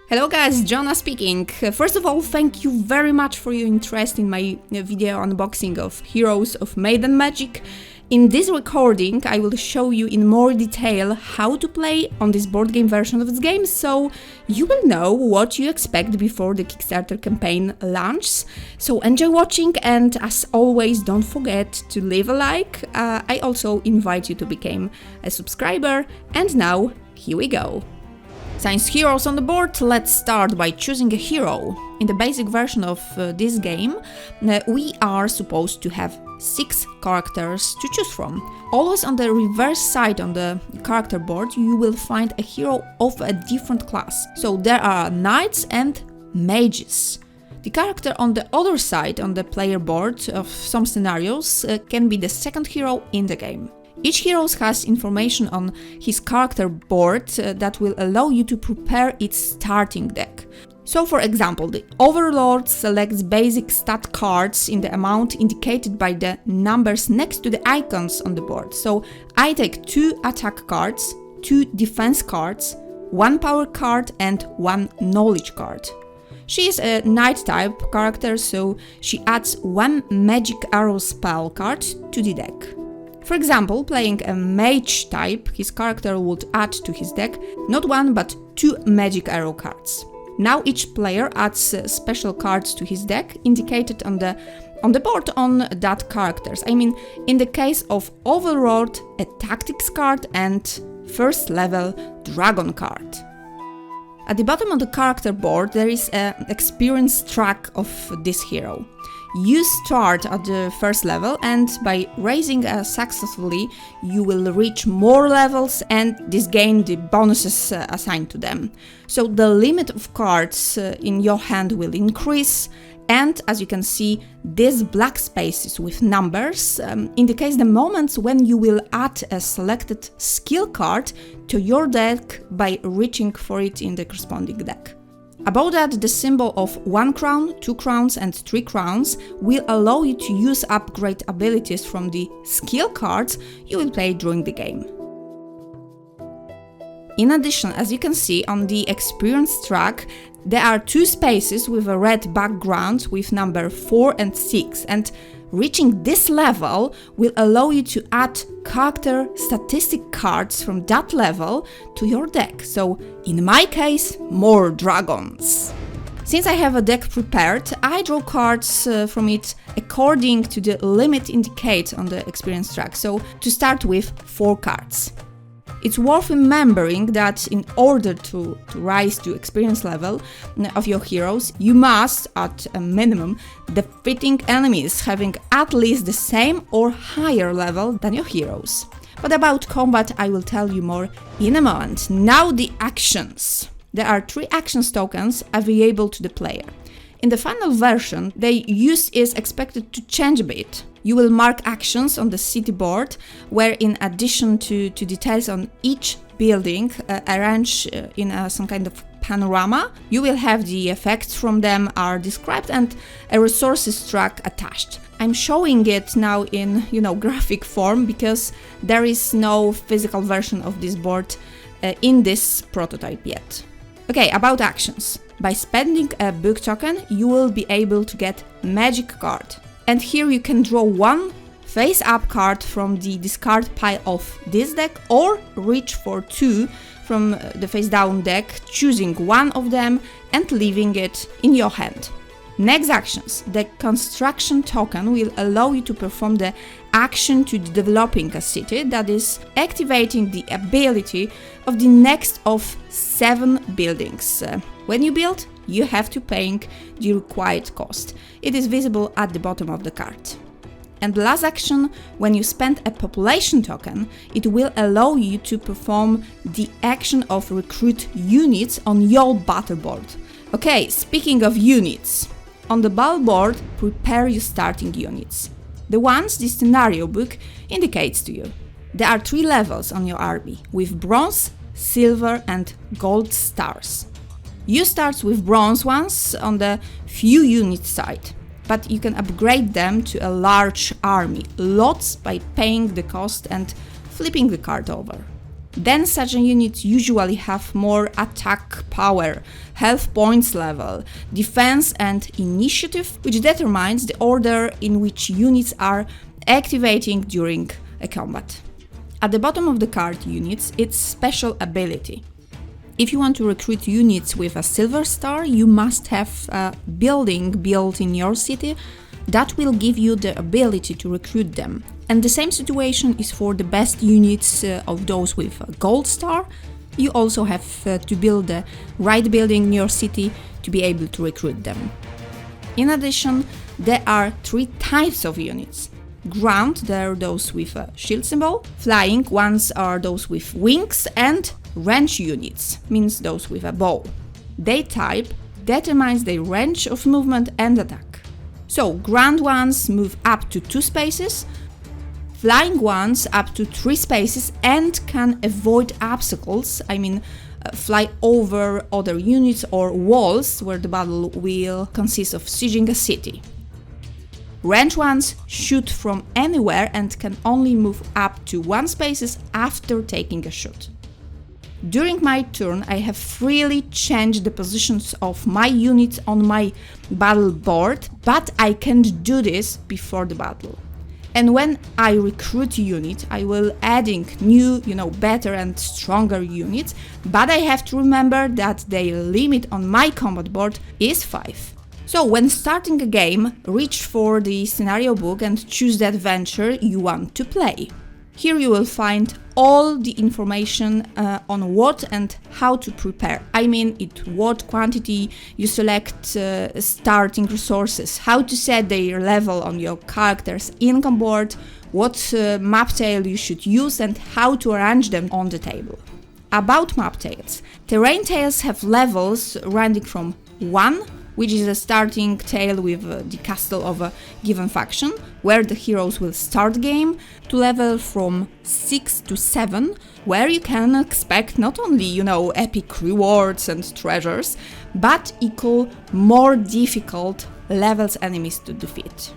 Hello guys, Jonah speaking. First of all, thank you very much for your interest in my video unboxing of Heroes of Might and Magic. In this recording, I will show you in more detail how to play on this board game version of this game, so you will know what you expect before the Kickstarter campaign launches. So enjoy watching, and as always, don't forget to leave a like. I also invite you to become a subscriber, and now, here we go. Since heroes on the board, let's start by choosing a hero. In the basic version of this game, we are supposed to have 6 characters to choose from. Always on the reverse side on the character board, you will find a hero of a different class. So there are knights and mages. The character on the other side on the player board of some scenarios can be the second hero in the game. Each hero has information on his character board that will allow you to prepare its starting deck. So for example, the Overlord selects basic stat cards in the amount indicated by the numbers next to the icons on the board. So I take 2 attack cards, 2 defense cards, 1 power card and 1 knowledge card. She is a knight type character, so she adds 1 magic arrow spell card to the deck. For example, playing a mage type, his character would add to his deck not 1 but 2 magic arrow cards. Now each player adds special cards to his deck indicated on the board on that characters. I mean, in the case of Overlord, a tactics card and first level dragon card. At the bottom of the character board there is an experience track of this hero. You start at the first level, and by raising successfully you will reach more levels and disgain the bonuses assigned to them. So the limit of cards in your hand will increase, and as you can see, these black spaces with numbers indicate the moments when you will add a selected skill card to your deck by reaching for it in the corresponding deck. Above that, the symbol of 1 crown, 2 crowns and 3 crowns will allow you to use upgrade abilities from the skill cards you will play during the game. In addition, as you can see on the experience track, there are 2 spaces with a red background with number 4 and 6, and reaching this level will allow you to add character statistic cards from that level to your deck. So in my case, more dragons. Since I have a deck prepared, I draw cards from it according to the limit indicated on the experience track. So to start with 4 cards. It's worth remembering that in order to rise to experience level of your heroes, you must, at a minimum, defeating enemies having at least the same or higher level than your heroes. But about combat I will tell you more in a moment. Now the actions. There are 3 actions tokens available to the player. In the final version, their use is expected to change a bit. You will mark actions on the city board, where in addition to details on each building arranged in some kind of panorama, you will have the effects from them are described and a resources track attached. I'm showing it now in, graphic form because there is no physical version of this board in this prototype yet. Okay, about actions. By spending a book token, you will be able to get magic card. And here you can draw 1 face-up card from the discard pile of this deck, or reach for 2 from the face-down deck, choosing 1 of them and leaving it in your hand. Next actions. The construction token will allow you to perform the action to developing a city, that is, activating the ability of the next of 7 buildings. When you build, you have to pay the required cost. It is visible at the bottom of the card. And the last action, when you spend a population token, it will allow you to perform the action of recruit units on your battle board. Okay, speaking of units. On the battle board, prepare your starting units. The ones the scenario book indicates to you. There are 3 levels on your army, with bronze, silver and gold stars. You start with bronze ones on the few units side, but you can upgrade them to a large army, lots by paying the cost and flipping the card over. Then such units usually have more attack power, health points level, defense and initiative, which determines the order in which units are activating during a combat. At the bottom of the card units, it's special ability. If you want to recruit units with a silver star, you must have a building built in your city that will give you the ability to recruit them. And the same situation is for the best units of those with a gold star. You also have to build the right building in your city to be able to recruit them. In addition, there are 3 types of units. Ground, they're those with a shield symbol. Flying ones are those with wings, and range units means those with a bow. Their type determines their range of movement and attack. So, ground ones move up to 2 spaces, flying ones up to 3 spaces and can avoid obstacles, fly over other units or walls where the battle will consist of sieging a city. Range ones shoot from anywhere and can only move up to 1 spaces after taking a shot. During my turn, I have freely changed the positions of my units on my battle board, but I can't do this before the battle. And when I recruit a unit, I will adding new, better and stronger units, but I have to remember that their limit on my combat board is 5. So when starting a game, reach for the scenario book and choose the adventure you want to play. Here you will find all the information on what and how to prepare. What quantity you select starting resources, how to set their level on your character's income board, what map tile you should use and how to arrange them on the table. About map tiles. Terrain tiles have levels ranging from 1, which is a starting tale with the castle of a given faction, where the heroes will start the game, to level from 6 to 7, where you can expect not only, epic rewards and treasures, but equal more difficult levels enemies to defeat.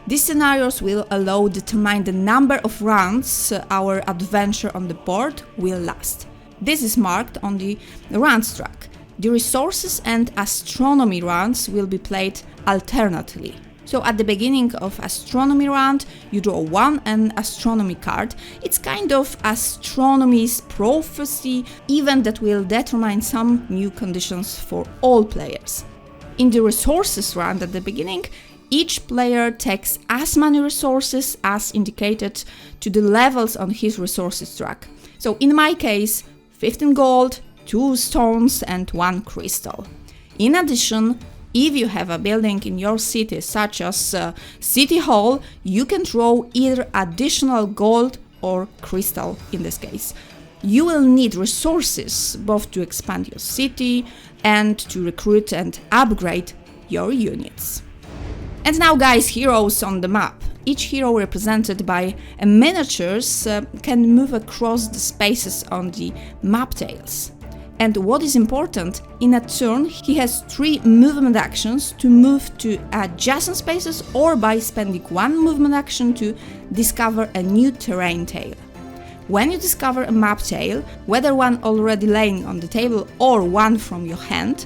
These scenarios will allow determine the number of rounds our adventure on the board will last. This is marked on the rounds track. The resources and astronomy rounds will be played alternately. So at the beginning of astronomy round, you draw 1 an astronomy card. It's kind of astronomy's prophecy event that will determine some new conditions for all players. In the resources round at the beginning, each player takes as many resources as indicated to the levels on his resources track. So in my case, 15 gold, 2 stones and 1 crystal. In addition, if you have a building in your city such as City Hall, you can draw either additional gold or crystal in this case. You will need resources both to expand your city and to recruit and upgrade your units. And now guys, heroes on the map. Each hero represented by miniatures can move across the spaces on the map tiles. And what is important, in a turn he has 3 movement actions to move to adjacent spaces or by spending 1 movement action to discover a new terrain tile. When you discover a map tile, whether one already laying on the table or one from your hand,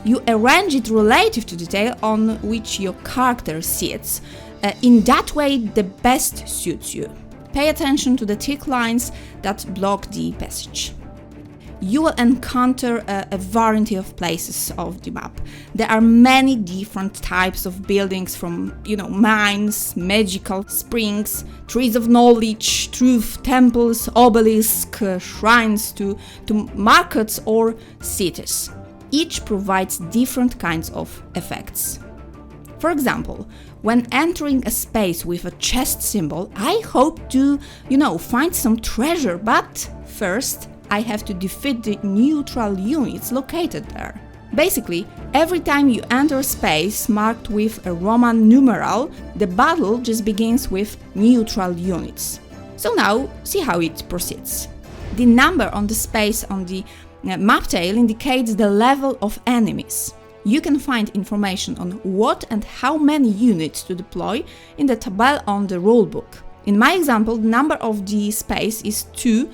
you arrange it relative to the tile on which your character sits. In that way the best suits you. Pay attention to the thick lines that block the passage. You will encounter a variety of places of the map. There are many different types of buildings from, mines, magical springs, trees of knowledge, truth, temples, obelisks, shrines to markets or cities. Each provides different kinds of effects. For example, when entering a space with a chest symbol, I hope to, find some treasure, but first I have to defeat the neutral units located there. Basically, every time you enter a space marked with a Roman numeral, the battle just begins with neutral units. So now, see how it proceeds. The number on the space on the map tile indicates the level of enemies. You can find information on what and how many units to deploy in the table on the rulebook. In my example, the number of the space is 2,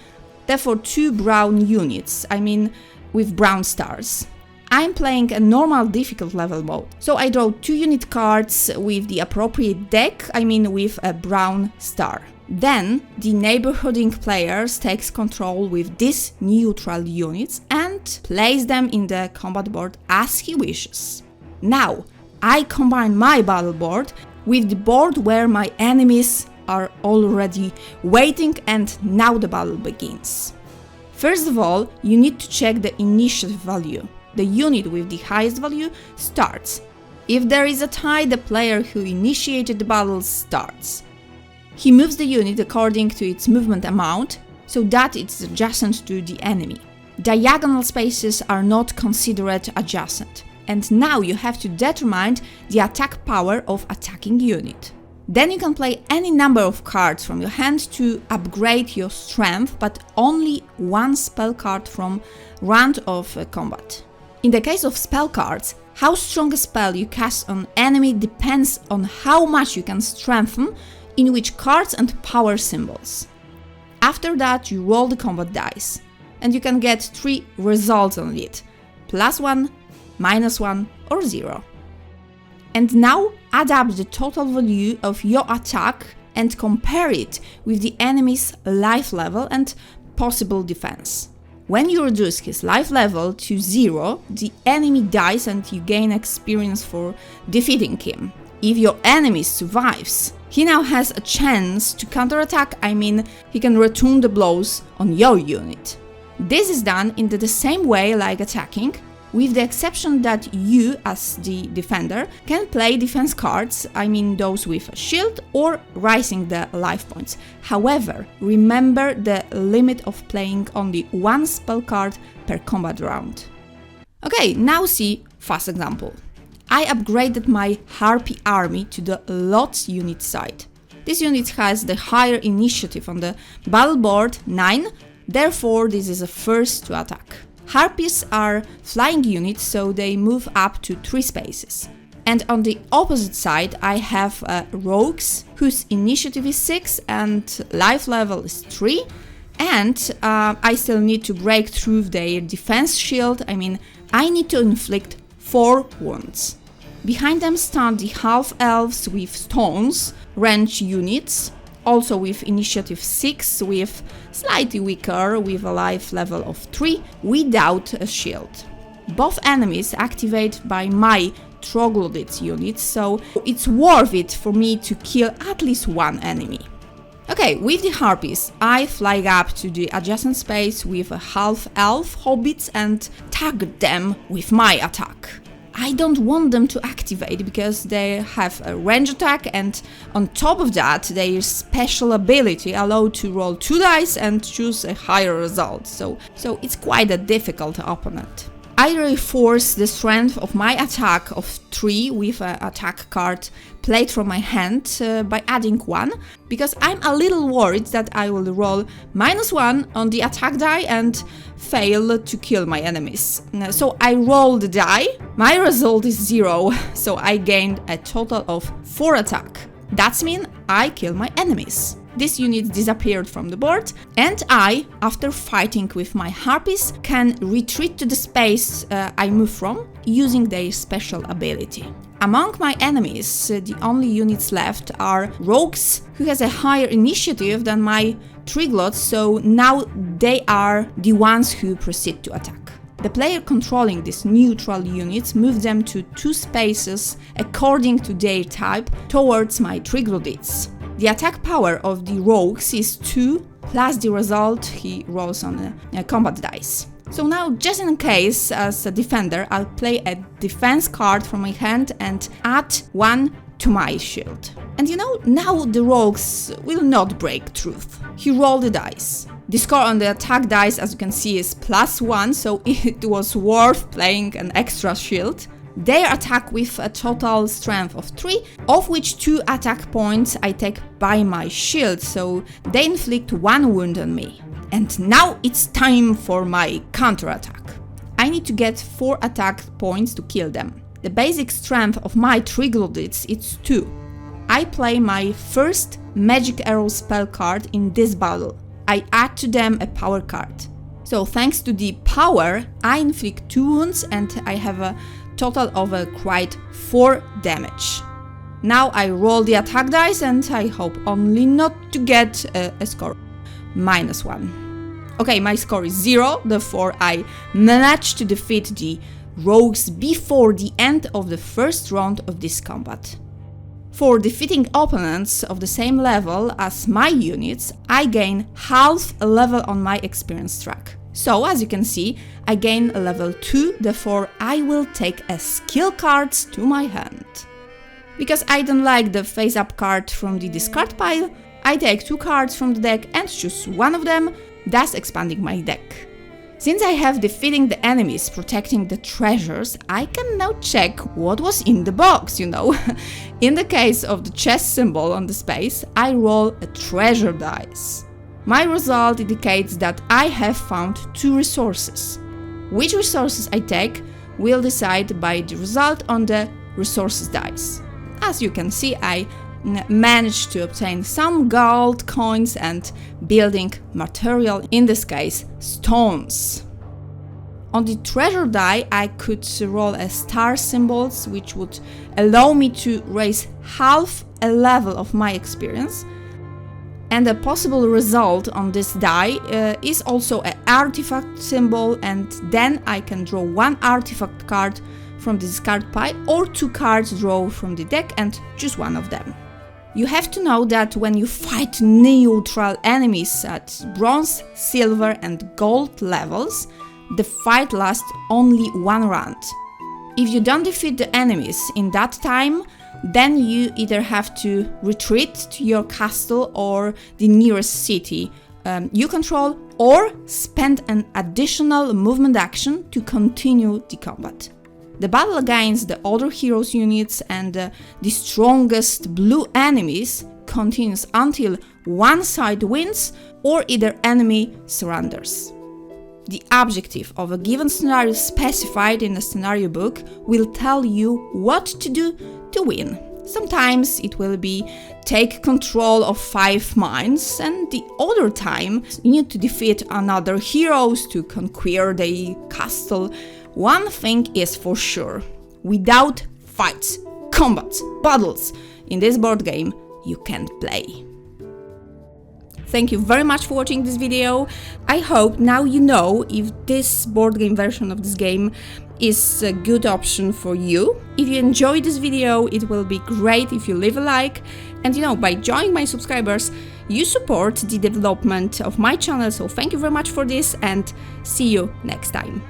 therefore 2 brown units, I mean with brown stars. I'm playing a normal difficult level mode, so I draw 2 unit cards with the appropriate deck, I mean with a brown star. Then the neighborhooding players takes control with these neutral units and place them in the combat board as he wishes. Now, I combine my battle board with the board where my enemies are already waiting, and now the battle begins. First of all, you need to check the initiative value. The unit with the highest value starts. If there is a tie, the player who initiated the battle starts. He moves the unit according to its movement amount, so that it's adjacent to the enemy. Diagonal spaces are not considered adjacent, and now you have to determine the attack power of attacking unit. Then you can play any number of cards from your hand to upgrade your strength, but only 1 spell card from round of combat. In the case of spell cards, how strong a spell you cast on enemy depends on how much you can strengthen in which cards and power symbols. After that, you roll the combat dice, and you can get 3 results on it: +1, -1, or 0. And now add up the total value of your attack and compare it with the enemy's life level and possible defense. When you reduce his life level to 0, the enemy dies and you gain experience for defeating him. If your enemy survives, he now has a chance to counterattack, I mean, he can return the blows on your unit. This is done in the same way like attacking, with the exception that you, as the defender, can play defense cards, I mean those with a shield or rising the life points. However, remember the limit of playing only 1 spell card per combat round. Okay, now see fast example. I upgraded my Harpy army to the Lots unit side. This unit has the higher initiative on the battle board, 9, therefore this is a first to attack. Harpies are flying units, so they move up to 3 spaces. And on the opposite side I have rogues whose initiative is 6 and life level is 3, and I still need to break through their defense shield, I mean I need to inflict 4 wounds. Behind them stand the half-elves with stones, range units, also with initiative 6, with slightly weaker, with a life level of 3, without a shield. Both enemies activate by my troglodytes units, so it's worth it for me to kill at least 1 enemy. Okay, with the harpies, I fly up to the adjacent space with a half-elf hobbits and target them with my attack. I don't want them to activate because they have a range attack, and on top of that their special ability allows to roll 2 dice and choose a higher result, so it's quite a difficult opponent. I reinforce the strength of my attack of 3 with an attack card played from my hand by adding 1, because I'm a little worried that I will roll -1 on the attack die and fail to kill my enemies. So I roll the die, my result is 0, so I gained a total of 4 attack. That means I kill my enemies. This unit disappeared from the board, and I, after fighting with my harpies, can retreat to the space I move from using their special ability. Among my enemies, the only units left are rogues, who has a higher initiative than my triglots, so now they are the ones who proceed to attack. The player controlling these neutral units moves them to 2 spaces according to their type towards my triglodytes. The attack power of the rogues is 2 plus the result he rolls on a combat dice. So now, just in case, as a defender, I'll play a defense card from my hand and add 1 to my shield. And you know, now the rogues will not break through. He rolled the dice. The score on the attack dice, as you can see, is +1, so it was worth playing an extra shield. They attack with a total strength of 3, of which 2 attack points I take by my shield, so they inflict 1 wound on me. And now it's time for my counterattack. I need to get 4 attack points to kill them. The basic strength of my triglodytes is 2. I play my first magic arrow spell card in this battle. I add to them a power card. So thanks to the power, I inflict 2 wounds and I have a total of quite 4 damage. Now I roll the attack dice and I hope only not to get a score -1. Okay, my score is 0, therefore I managed to defeat the rogues before the end of the first round of this combat. For defeating opponents of the same level as my units, I gain half a level on my experience track. So, as you can see, I gain a level 2, therefore I will take a skill cards to my hand. Because I don't like the face-up card from the discard pile, I take 2 cards from the deck and choose one of them, thus expanding my deck. Since I have defeating the enemies protecting the treasures, I can now check what was in the box, you know. In the case of the chest symbol on the space, I roll a treasure dice. My result indicates that I have found 2 resources. Which resources I take will decide by the result on the resources dice. As you can see, I managed to obtain some gold coins and building material, in this case stones. On the treasure die I could roll a star symbols, which would allow me to raise half a level of my experience, and a possible result on this die is also an artifact symbol, and then I can draw 1 artifact card from the discard pile or 2 cards drawn from the deck and choose one of them. You have to know that when you fight neutral enemies at bronze, silver and gold levels, the fight lasts only 1 round. If you don't defeat the enemies in that time, then you either have to retreat to your castle or the nearest city you control, or spend an additional movement action to continue the combat. The battle against the other heroes' units and the strongest blue enemies continues until one side wins or either enemy surrenders. The objective of a given scenario specified in the scenario book will tell you what to do to win. Sometimes it will be take control of 5 mines, and the other time you need to defeat another heroes to conquer the castle. One thing is for sure, without fights, combats, battles in this board game, you can't play. Thank you very much for watching this video. I hope now you know if this board game version of this game is a good option for you. If you enjoyed this video, it will be great if you leave a like, and you know, by joining my subscribers, you support the development of my channel, so thank you very much for this and see you next time.